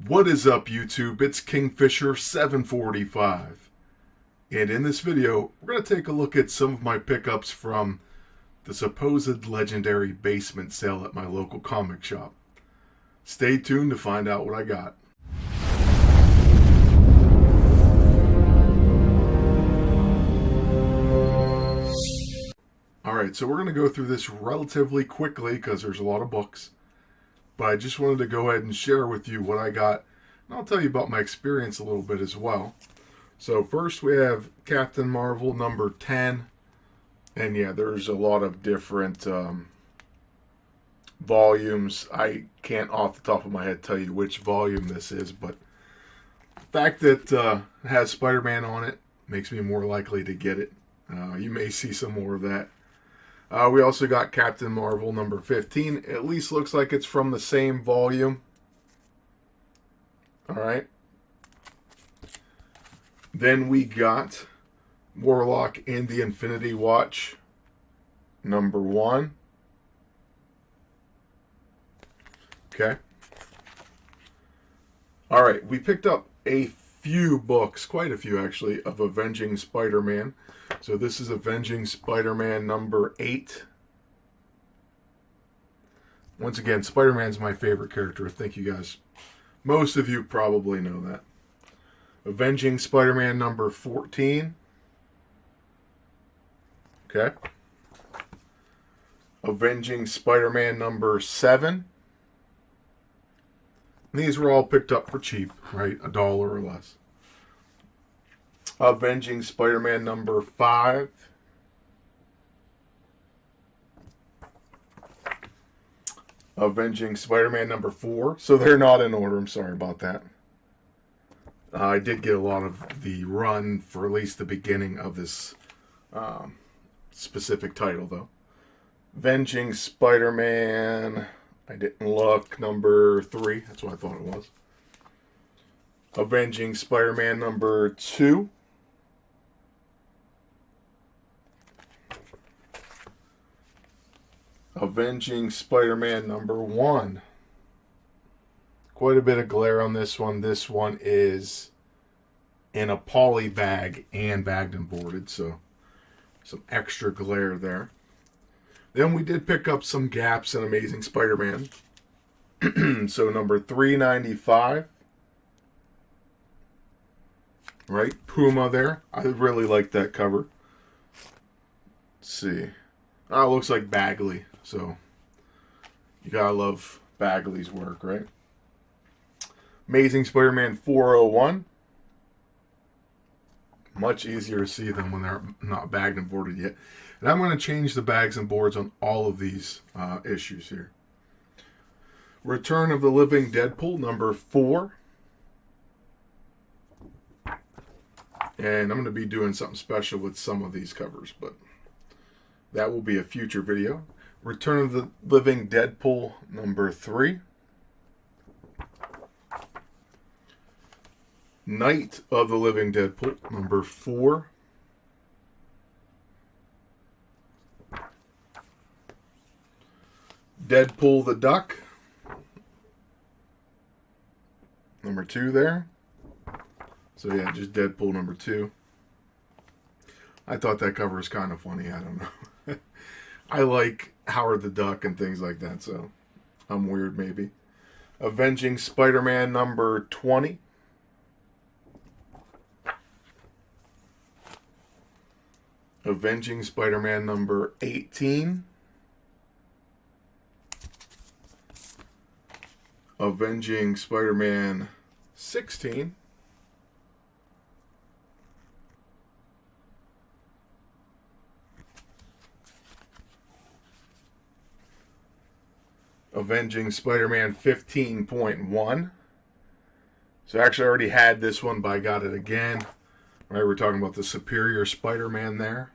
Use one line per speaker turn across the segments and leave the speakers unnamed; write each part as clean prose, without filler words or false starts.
What is up, YouTube? It's Kingfisher745. And in this video, we're going to take a look at some of my pickups from the supposed legendary basement sale at my local comic shop. Stay tuned to find out what I got. Alright, so we're going to go through this relatively quickly because there's a lot of books. But I just wanted to go ahead and share with you what I got. And I'll tell you about my experience a little bit as well. So first we have Captain Marvel number 10. And yeah, there's a lot of different volumes. I can't off the top of my head tell you which volume this is. But the fact that it has Spider-Man on it makes me more likely to get it. You may see some more of that. We also got Captain Marvel number 15. At least looks like it's from the same volume. Alright. Then we got Warlock and the Infinity Watch number 1. Okay. Alright, we picked up a few books, quite a few actually, of Venging Spider-Man. So this is Venging Spider-Man number 8. Once again, Spider-Man's my favorite character. I think you guys, most of you probably know that. Venging Spider-Man number 14. Okay. Venging Spider-Man number 7. These were all picked up for cheap, right? $1 or less. Venging Spider-Man number 5. Venging Spider-Man number 4. So they're not in order. I'm sorry about that. I did get a lot of the run for at least the beginning of this specific title, though. Venging Spider-Man, I didn't look, number 3. That's what I thought it was. Venging Spider-Man number 2. Venging Spider-Man number 1. Quite a bit of glare on this one. This one is in a poly bag and bagged and boarded, so some extra glare there. Then we did pick up some gaps in Amazing Spider-Man. So number 395. Right, Puma there. I really like that cover. Let's see. Oh, it looks like Bagley. So you gotta love Bagley's work, right? Amazing Spider-Man 401. Much easier to see them when they're not bagged and boarded yet. And I'm going to change the bags and boards on all of these issues here. Return of the Living Deadpool number 4. And I'm going to be doing something special with some of these covers, but that will be a future video. Return of the Living Deadpool number 3. Night of the Living Deadpool number 4. Deadpool the Duck number 2 there. So yeah, just Deadpool number 2. I thought that cover was kind of funny. I don't know. I like Howard the Duck and things like that, so I'm weird maybe. Avenging Spider-Man number 20. Avenging Spider-Man number 18. Avenging Spider-Man 16. Avenging Spider-Man 15.1. So I actually already had this one, but I got it again. Right, we're talking about the Superior Spider-Man there.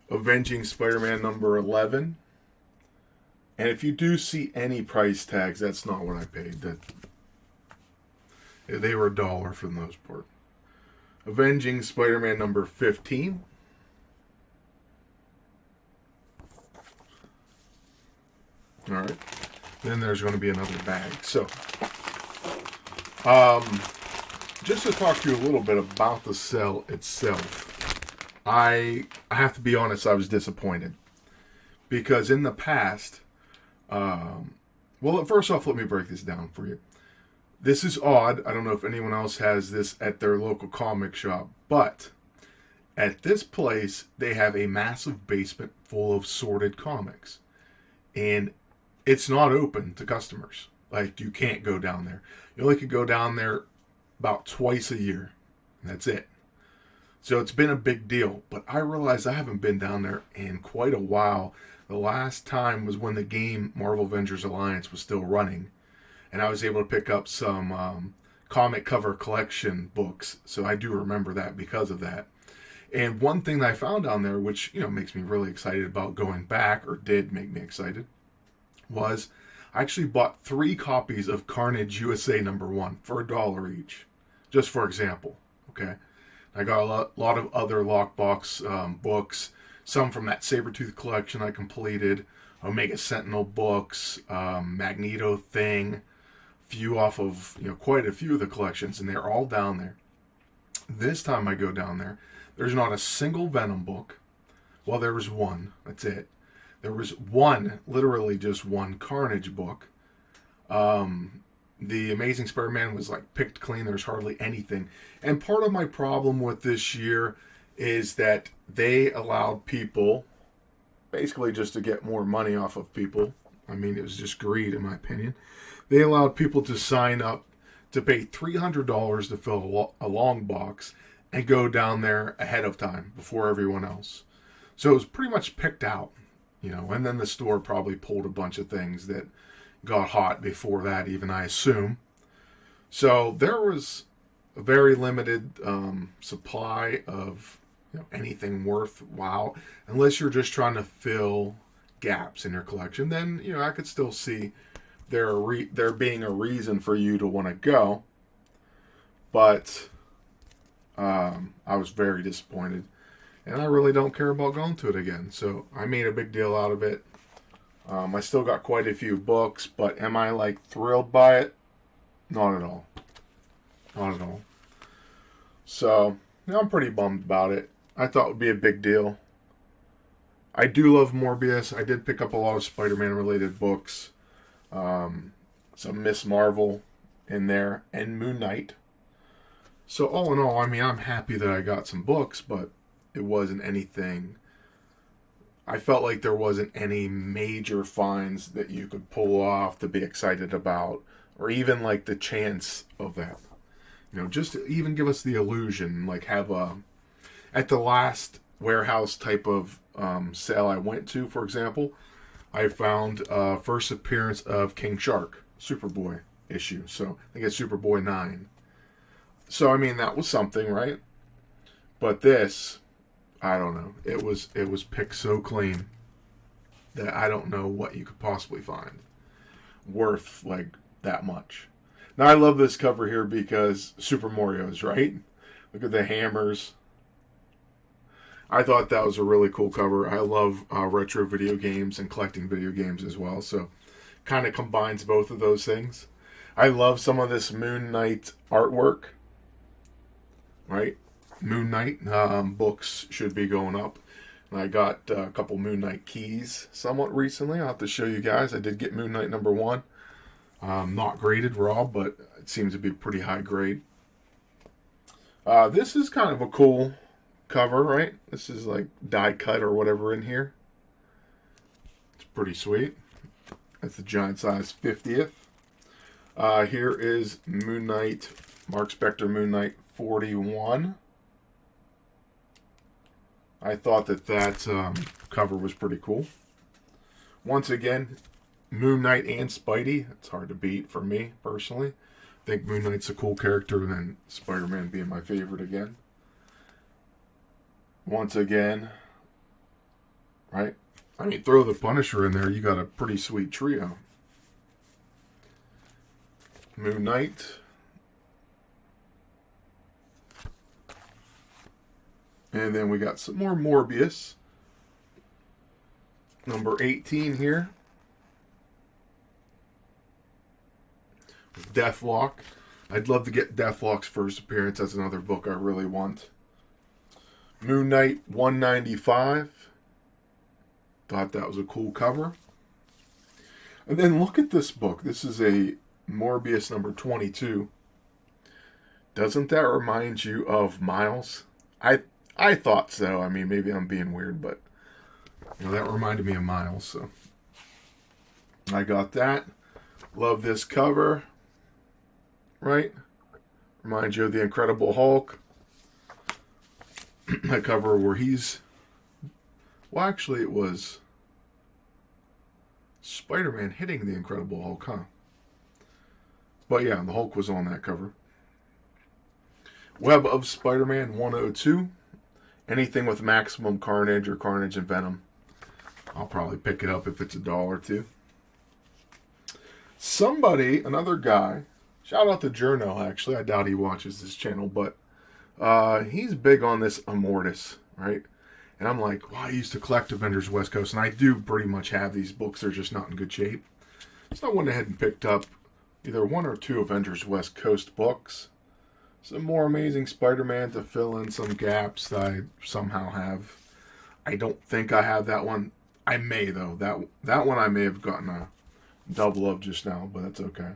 Avenging Spider-Man number 11. And if you do see any price tags, that's not what I paid. They were $1 for the most part. Avenging Spider-Man number 15. Alright. then there's going to be another bag. So, just to talk to you a little bit about the sale itself, I have to be honest, I was disappointed. Because in the past, well, first off, let me break this down for you. This is odd. I don't know if anyone else has this at their local comic shop, but at this place, they have a massive basement full of sorted comics. And it's not open to customers. Like, you can't go down there. You only can go down there about twice a year. And that's it. So it's been a big deal. But I realized I haven't been down there in quite a while. The last time was when the game Marvel Avengers Alliance was still running. And I was able to pick up some comic cover collection books. So I do remember that because of that. And one thing that I found down there, which, makes me really excited about going back, or did make me excited, was I actually bought 3 copies of Carnage USA #1 for $1 each. Just for example, okay? I got a lot of other lockbox books, some from that Sabretooth collection I completed, Omega Sentinel books, Magneto Thing, few off of, quite a few of the collections, and they're all down there. This time I go down there, there's not a single Venom book. Well, there was one. That's it. There was one, literally just one Carnage book. The Amazing Spider-Man was picked clean. There's hardly anything. And part of my problem with this year is that they allowed people, basically just to get more money off of people. I mean, it was just greed, in my opinion. They allowed people to sign up to pay $300 to fill a long box and go down there ahead of time before everyone else. So it was pretty much picked out, and then the store probably pulled a bunch of things that got hot before that, even, I assume. So there was a very limited supply of anything worthwhile, unless you're just trying to fill gaps in your collection. Then I could still see there being a reason for you to want to go, but I was very disappointed, and I really don't care about going to it again. So I made a big deal out of it. I still got quite a few books, but am I thrilled by it? Not at all. Not at all. So I'm pretty bummed about it. I thought it would be a big deal. I do love Morbius. I did pick up a lot of Spider-Man related books. Some Miss Marvel in there, and Moon Knight. So all in all, I'm happy that I got some books, but it wasn't anything. I felt like there wasn't any major finds that you could pull off to be excited about, or even the chance of that. Just to even give us the illusion, have at the last warehouse type of sale I went to, for example, I found first appearance of King Shark, Superboy issue. So I think it's Superboy 9. So that was something, right? But this, I don't know. It was picked so clean that I don't know what you could possibly find worth that much. Now I love this cover here because Super Mario's, right? Look at the hammers. I thought that was a really cool cover. I love retro video games and collecting video games as well, so kind of combines both of those things. I love some of this Moon Knight artwork, right? Moon Knight books should be going up. And I got a couple Moon Knight keys somewhat recently. I'll have to show you guys. I did get Moon Knight #1. Not graded raw, but it seems to be pretty high grade. This is kind of a cool cover, right? This is die cut or whatever in here. It's pretty sweet. That's the giant size 50th. Here is Moon Knight, Mark Spector Moon Knight 41. I thought that cover was pretty cool. Once again, Moon Knight and Spidey. It's hard to beat for me, personally. I think Moon Knight's a cool character, and then Spider-Man being my favorite again. Once again, right? Throw the Punisher in there, you got a pretty sweet trio. Moon Knight. And then we got some more Morbius. Number 18 here. Deathlock. I'd love to get Deathlock's first appearance. That's another book I really want. Moon Knight 195. Thought that was a cool cover. And then look at this book. This is a Morbius number 22. Doesn't that remind you of Miles? I thought so. I mean, maybe I'm being weird, but that reminded me of Miles. So I got that. Love this cover. Right? Reminds you of the Incredible Hulk. A cover where he's... Well, actually, it was Spider-Man hitting the Incredible Hulk, huh? But yeah, the Hulk was on that cover. Web of Spider-Man 102. Anything with maximum Carnage or Carnage and Venom. I'll probably pick it up if it's $1 or $2. Somebody, another guy, shout out to Journo, actually. I doubt he watches this channel, but he's big on this Immortus, right? And I'm like, well, I used to collect Avengers West Coast, and I do pretty much have these books. They're just not in good shape. So I went ahead and picked up either 1 or 2 Avengers West Coast books. Some more Amazing Spider-Man to fill in some gaps that I somehow have. I don't think I have that one. I may, though. That one I may have gotten a double of just now, but that's okay.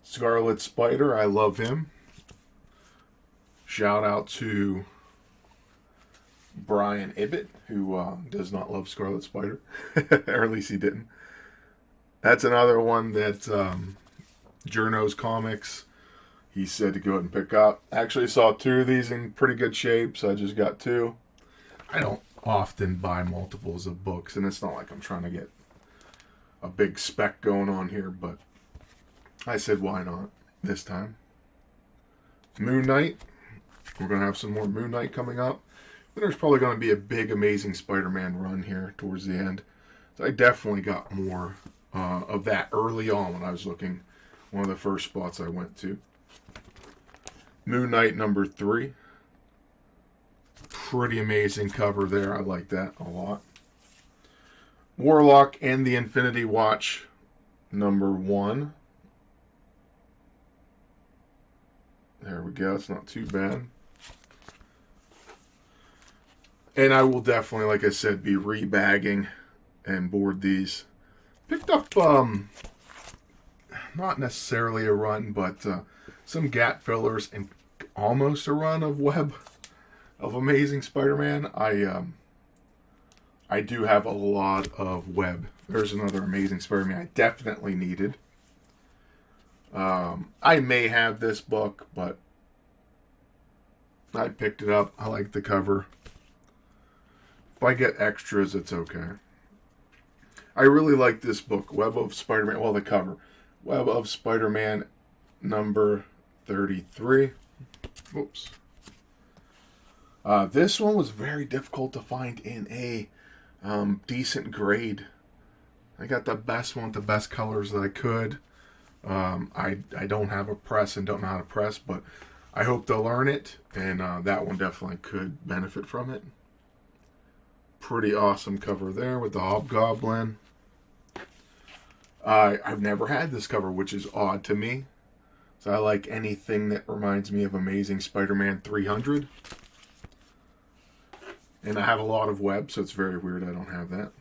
Scarlet Spider, I love him. Shout out to Brian Ibbett, who does not love Scarlet Spider. Or at least he didn't. That's another one that Journo's Comics, he said to go ahead and pick up. Actually saw 2 of these in pretty good shape, so I just got 2. I don't often buy multiples of books, and it's not like I'm trying to get a big spec going on here, but I said why not this time. Moon Knight. We're going to have some more Moon Knight coming up. But there's probably going to be a big Amazing Spider-Man run here towards the end. So I definitely got more of that early on when I was looking. One of the first spots I went to. Moon Knight number 3. Pretty amazing cover there. I like that a lot. Warlock and the Infinity Watch number 1. There we go. It's not too bad. And I will definitely, like I said, be rebagging and board these. Picked up, not necessarily a run, but some gap fillers and almost a run of Web of Amazing Spider-Man. I do have a lot of Web. There's another Amazing Spider-Man I definitely needed. I may have this book, but I picked it up. I like the cover. If I get extras, it's okay. I really like this book, Web of Spider-Man. Well, the cover. Web of Spider-Man number 33. Oops. This one was very difficult to find in a decent grade. I got the best one, the best colors that I could. I don't have a press and don't know how to press, but I hope to learn it, and that one definitely could benefit from it. Pretty awesome cover there with the Hobgoblin. I've never had this cover, which is odd to me. So I like anything that reminds me of Amazing Spider-Man 300. And I have a lot of Web, so it's very weird I don't have that.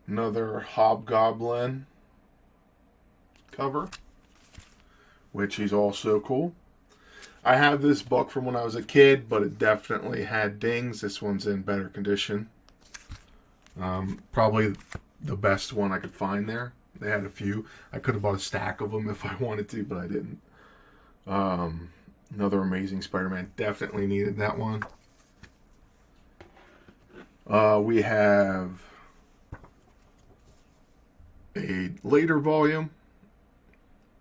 Another Hobgoblin cover, which is also cool. I have this book from when I was a kid, but it definitely had dings. This one's in better condition. Probably the best one I could find there. They had a few. I could have bought a stack of them if I wanted to, but I didn't. Another Amazing Spider-Man. Definitely needed that one. We have a later volume.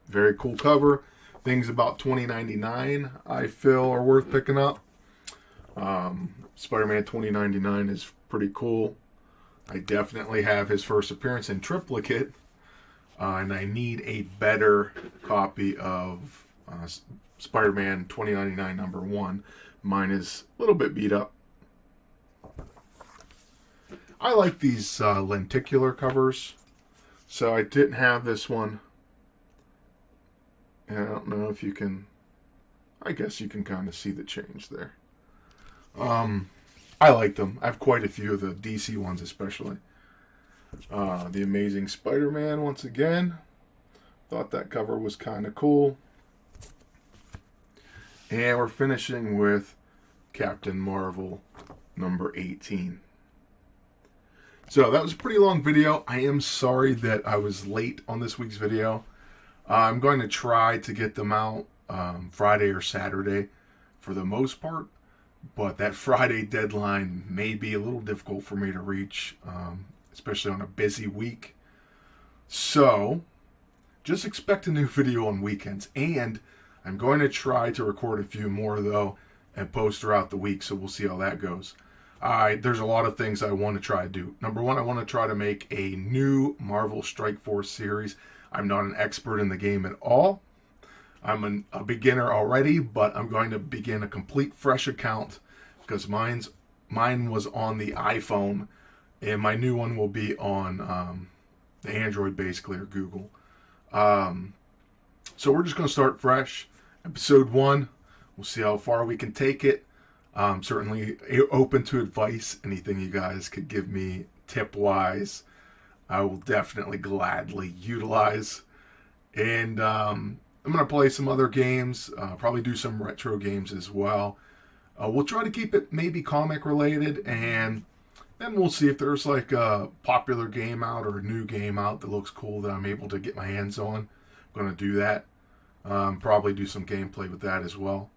Very cool cover. Things about $20.99 I feel are worth picking up. Spider-Man $20.99 is pretty cool. I definitely have his first appearance in triplicate. And I need a better copy of Spider-Man $20.99 number 1. Mine is a little bit beat up. I like these lenticular covers. So I didn't have this one And I don't know if you can, I guess you can kind of see the change there. I like them. I have quite a few of the DC ones especially. The Amazing Spider-Man once again. Thought that cover was kind of cool. And we're finishing with Captain Marvel number 18. So that was a pretty long video. I am sorry that I was late on this week's video. I'm going to try to get them out Friday or Saturday for the most part. But that Friday deadline may be a little difficult for me to reach, especially on a busy week. So just expect a new video on weekends. And I'm going to try to record a few more, though, and post throughout the week, so we'll see how that goes. There's a lot of things I want to try to do. Number one, I want to try to make a new Marvel Strike Force series. I'm not an expert in the game at all. I'm a beginner already, but I'm going to begin a complete fresh account because mine was on the iPhone, and my new one will be on the Android, basically, or Google. So we're just going to start fresh. Episode 1, we'll see how far we can take it. Certainly open to advice. Anything you guys could give me tip-wise, I will definitely gladly utilize. And I'm going to play some other games, probably do some retro games as well. We'll try to keep it maybe comic-related, and then we'll see if there's like a popular game out or a new game out that looks cool that I'm able to get my hands on. I'm going to do that. Probably do some gameplay with that as well.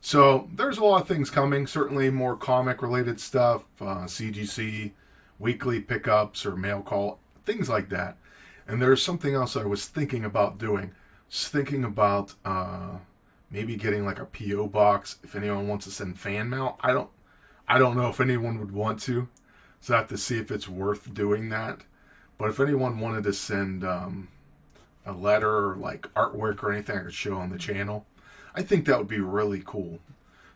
So there's a lot of things coming. Certainly more comic related stuff, CGC, weekly pickups or mail call, things like that. And there's something else I was thinking about doing. Just thinking about maybe getting like a PO box if anyone wants to send fan mail. I don't know if anyone would want to, so I have to see if it's worth doing that. But if anyone wanted to send a letter or like artwork or anything I could show on the channel, I think that would be really cool.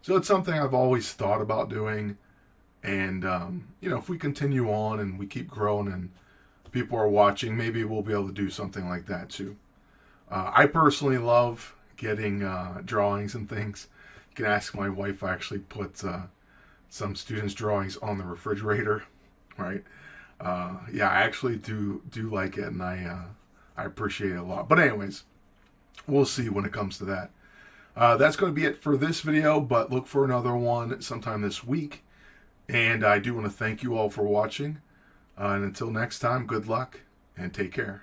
So it's something I've always thought about doing. And, if we continue on and we keep growing and people are watching, maybe we'll be able to do something like that too. I personally love getting drawings and things. You can ask my wife. I actually put some students' drawings on the refrigerator, right? Yeah, I actually do like it, and I appreciate it a lot. But anyways, we'll see when it comes to that. That's going to be it for this video, but look for another one sometime this week. And I do want to thank you all for watching. And until next time, good luck and take care.